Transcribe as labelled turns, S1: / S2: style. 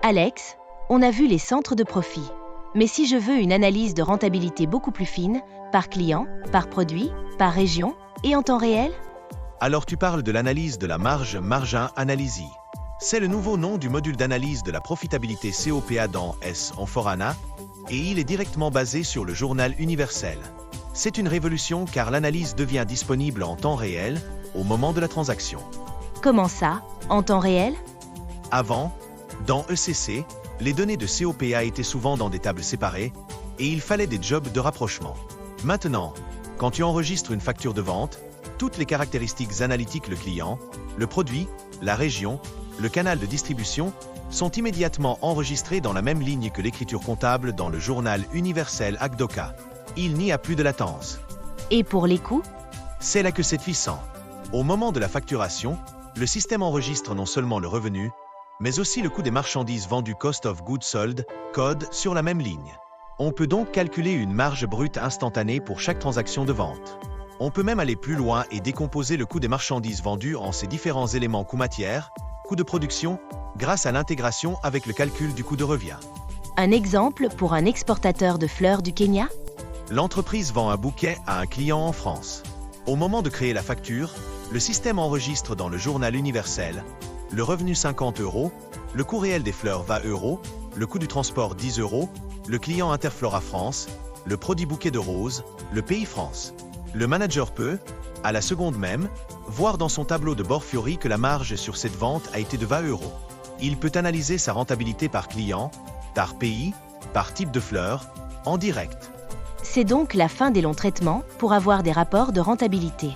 S1: Alex, on a vu les centres de profit. Mais si je veux une analyse de rentabilité beaucoup plus fine, par client, par produit, par région et en temps réel?
S2: Alors tu parles de l'analyse de la margin analysis. C'est le nouveau nom du module d'analyse de la profitabilité COPA dans S/4HANA, et il est directement basé sur le journal universel. C'est une révolution car l'analyse devient disponible en temps réel, au moment de la transaction.
S1: Comment ça, en temps réel?
S2: Avant, dans ECC, les données de COPA étaient souvent dans des tables séparées, et il fallait des jobs de rapprochement. Maintenant, quand tu enregistres une facture de vente, toutes les caractéristiques analytiques, le client, le produit, la région, le canal de distribution, sont immédiatement enregistrées dans la même ligne que l'écriture comptable dans le journal universel ACDOCA. Il n'y a plus de latence.
S1: Et pour les coûts?
S2: C'est là que c'est puissant. Au moment de la facturation, le système enregistre non seulement le revenu, mais aussi le coût des marchandises vendues Cost of Goods Sold, code, sur la même ligne. On peut donc calculer une marge brute instantanée pour chaque transaction de vente. On peut même aller plus loin et décomposer le coût des marchandises vendues en ces différents éléments coût matière, coût de production, grâce à l'intégration avec le calcul du coût de revient.
S1: Un exemple pour un exportateur de fleurs du Kenya?
S2: L'entreprise vend un bouquet à un client en France. Au moment de créer la facture, le système enregistre dans le journal universel le revenu 50 €, le coût réel des fleurs 20 €, le coût du transport 10 €, le client Interflora France, le produit bouquet de roses, le pays France. Le manager peut, à la seconde même, voir dans son tableau de bord Fiori que la marge sur cette vente a été de 20 €. Il peut analyser sa rentabilité par client, par pays, par type de fleurs, en direct.
S1: C'est donc la fin des longs traitements pour avoir des rapports de rentabilité.